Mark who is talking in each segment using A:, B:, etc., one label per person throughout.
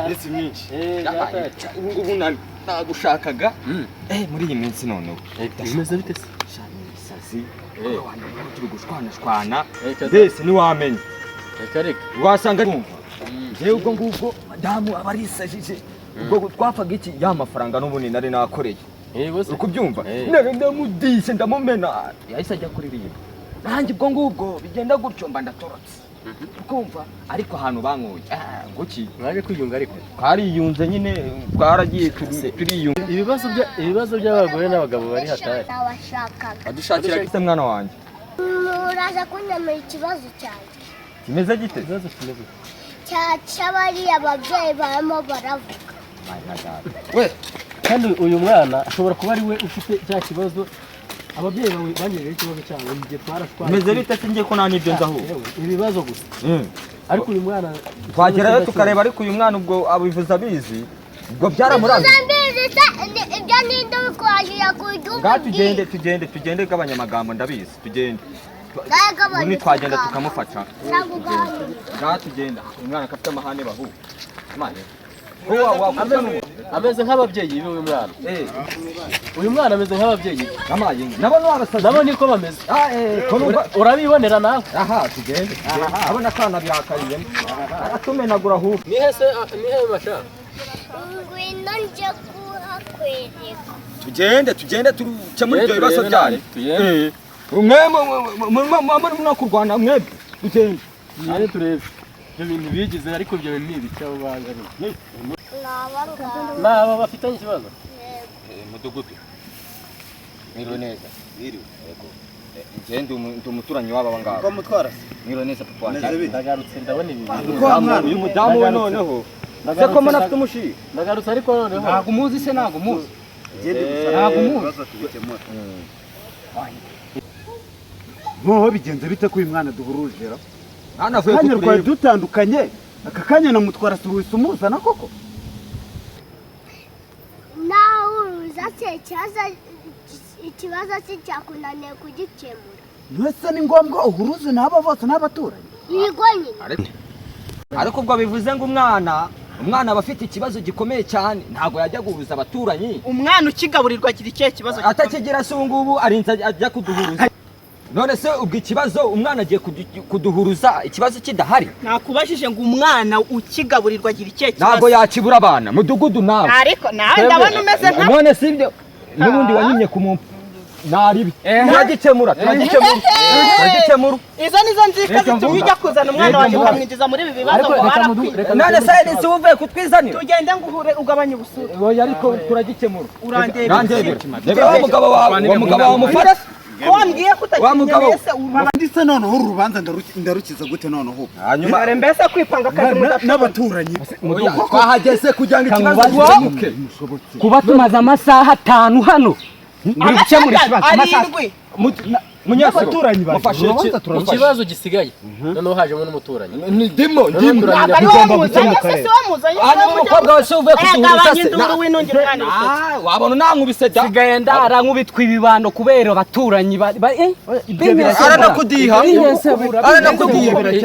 A: Ese myinshi ubu nagushakaga muri iyi minsi none
B: bimeze bite se
A: sazi turi gushwana mbese niwamenye
B: reka
A: wasanga jewe ubwo ngubwo madamu abarisajije ubwo twafaga iki ya mafaranga n'ubuni nari nakoreye uri kubyumva ndamudishe ndamumena yahise ajya kuririmba nanjye ubwo ngubwo bigenda gutyo mba ndatorotse ukumva ariko ahantu bankuye nguki
B: mwaje kwiyunga ariko
A: twariyunze nyine twaragiye turiyunga
B: ibibazo by'abagore n'abagabo bari hatari
A: adushakira gite mwana wanjye
C: uraza kunyamira ikibazo cyanjye
A: kimeze gite
C: cyabari ababyeyi barimo baravuga
A: we
B: kandi uyu mwana ashobora kuba ari we ufite cya kibazo ababyeyi bawe banyereje ikibazo cyabo igihe twarashwana
A: meze bite singiye ko nta nibyo ndaho
B: ibibazo gusa ariko uyu mwana
A: twagerayo tukareba ariko uyu mwana ubwo abivuza abizi ubwo byaramuranze
C: ibyo ninde twajya kuduka
A: tugende gabanyamagambo ndabizi tugende ni twagenda tukamufata tugenda umwana afite amahane bahu amane
B: ameze nk'ababyeyi b'uyu mwana uyu mwana ameze nk'ababyeyi
A: nabo n'abasazi
B: nabo niko bameze urabibonera nawe
A: aha tugende abona kana byakayemo aratumenagura ahubwo
B: nihe masha
C: ngwino nje kuhakwereka
A: tugende turuce muri ibyo bibazo byanyu mwemwe munakurwana mwebwe tugende
B: nane turebe ibyo bintu bigize ariko ibyo bintu nibica abo banga naba bafitanye ikibazo
A: mudugudu mwiriwe neza ngende umuturanyi w'aba ngaba
D: ko mutwara
A: mwiriwe neza papa wanjye
B: ndagarutse ndabona ibi
A: uyu mudamu we noneho se ko mbona afite umushi
B: ndagarutse ariko noneho
A: ntabwo umuzi se ntabwo umuzi
D: ntabwo umuzi nkoho bigenze bite ko uyu mwana duhurujera kanya rwawe dutandukanye aka kanya namutwara suruhise umuzana koko
C: nawuruza se ikibazo cyakunaniye kugikemura
D: ntese ni ngombwa uhuruze n'aba bose n'abaturanyi
C: yego nyine
A: ariko ubwo bivuze ngo umwana aba afite ikibazo gikomeye cyane ntabwo yajya guhuza abaturanyi
E: umwana ukigaburirwa agira ikihe kibazo
A: atakigira se ubu ngubu arinze ajya kuduhuruza none se ubwo ikibazo umwana agiye kuduhuruza ikibazo kidahari
E: nakubajije ngo umwana ukigaburirwa agira ikihe kibazo
A: ntabwo yakibura abana mudugudu nawe
E: ariko nawe ndabona umeze nka
A: none si ibyo n'ubundi wanyimye ku muntu naribi turagikemura
E: izo nizo nzika zituma ujya kuzana umwana wanjye ukamwinjiza muri ibi bibazo ngo barakwiye
A: none se ni uvuye kutwizanira
E: tugende ngo uhure ugabanye ubusure
A: oya ariko turagikemura
E: urandebera
A: wa mugabo wawe mufarasi
E: ko wambwiye ko utakimenyeye se
D: ndetse noneho uru rubanza ndarukiza gute noneho
A: hanyuma
E: mbese kwipanga akazi
D: n'abaturanyi
A: twahageze kugira ngo ikibazo gikemuke
F: kuba tumaze amasaha 5 hano muri gukemura ikibazo
E: arindwi
A: munyabaturanyi
D: bafashe
B: ikibazo gisigaye noneho hajemo n'umuturanyi
A: ndimo
E: bigomba gukemuka rero
A: hanyuma umukobwa wese uvuye kuduhuruza se wabona nankubise da
F: sigaye ndara nkubitwa ibibando kubera abaturanyi
A: aranakudiha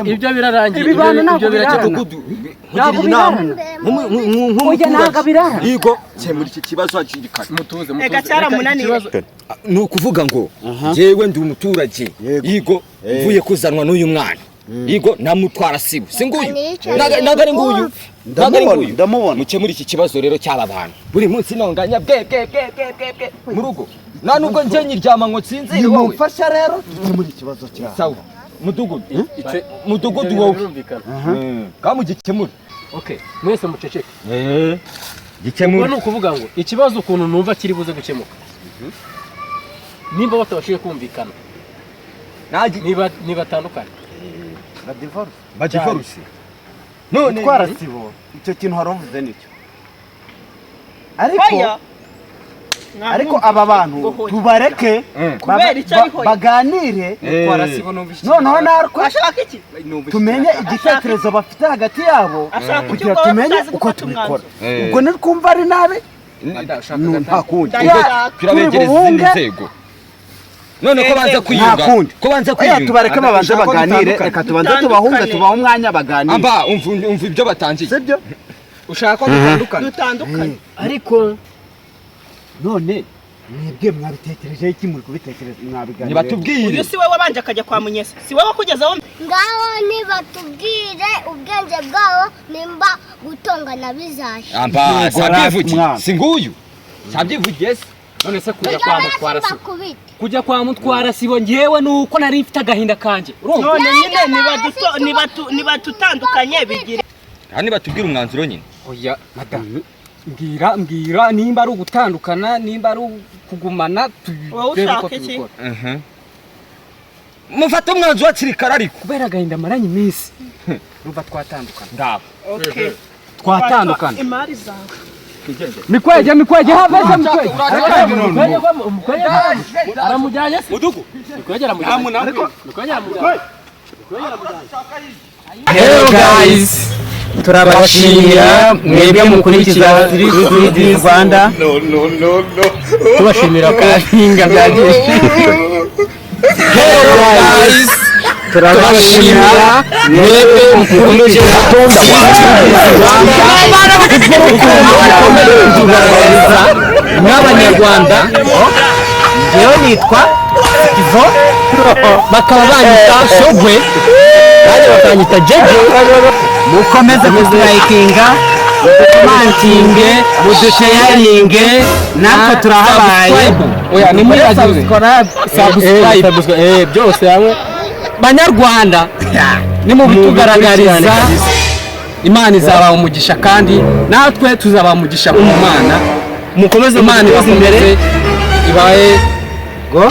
B: ibyo birarangiye
F: ibyo birakemuka ntabwo birarana oya ntabwo birarana
A: yego muri iki kibazo hakiri kare
B: mutuze
E: ega cyaramunaniye
A: ni ukuvuga ngo jewe ndi umuturage yego mvuye kuzanwa n'uyu mwana yego namutwara sibo singuyu nagari nguyu
D: ndamubona
A: muke muri iki kibazo rero cyaba bantu buri munsi nonganya bwe mu rugo nta nubwo nje nyiryama ngo nsinzire wowe
D: mufasha rero muri ikibazo cyawe
A: sawa mudugudu wowe kamugikemura
B: okay mwese muceceke
A: gikemura
B: ni ukuvuga ngo ikibazo ukuntu numva kiri buze gukemuka nimba batabashije kumvikana niba atandukanye
A: badivorce
D: none twara sibo icyo kintu harovuze nicyo ariko ariko aba bantu tubareke baganire noneho natwe tumenye igitekerezo bafite hagati yabo kugira tumenye uko tubikora ubwo nitwumva ari nabi nta kundi
A: turabegereza izindi nzego none ko banza kwiyunga
D: tubareke babanze baganire reka tubanze tubahunge tubaha umwanya baganire
A: amba umva ibyo batangiye
D: sibyo
A: ushaka ko dutandukana
B: ariko
D: none mwebwe mwabitekereje iki muri kubitekereza mwabiganira
A: nibatubwire
E: uyu si we wabanje akajya kwa Munyesa si we wakugezaho
C: ngaho nibatubwire ubwenge bwabo nimba gutongana bizashya
A: amba sabyivugiye si nguyu sabyivugiye se
B: none se kujya kwa mutwara sibo ngewe nuko nari mfite agahinda kanje
E: none nyine nibatutandukanye bigire
A: hani batubwire umwanzuro nyine
F: oya madame mbwira nimba ari ugutandukana nimba ari kugumana
E: turebe ko tubikora
A: mufate umwanzuro hakirikara ariko
F: kubera agahinda maranye iminsi ruva twatandukana
A: ngabo
F: twatandukana
E: imari zawe
F: mikweje haveze mikweje
B: aramujyanye se mudugu mikweje aramujyanye
F: Hello guys turabashimira mwebwe mukurikiza Three Rwanda
B: tubashimira ko
F: hinga byagiye Hello guys turabashimira mwebwe mukurikiza n'abanyarwanda yewe nitwa Kivo bakaba banyita Shogwe kandi bakanyita Jeje mukomeze kuzirayikinga mudukomantinge mudusharinge natwe turahabaye oya ni muri subscribe byose hamwe banyarwanda ni mu bitugaragariza Imana izaba umugisha kandi natwe tuzaba umugisha mu Mana mukomeze Imana ibakomeze ibaye go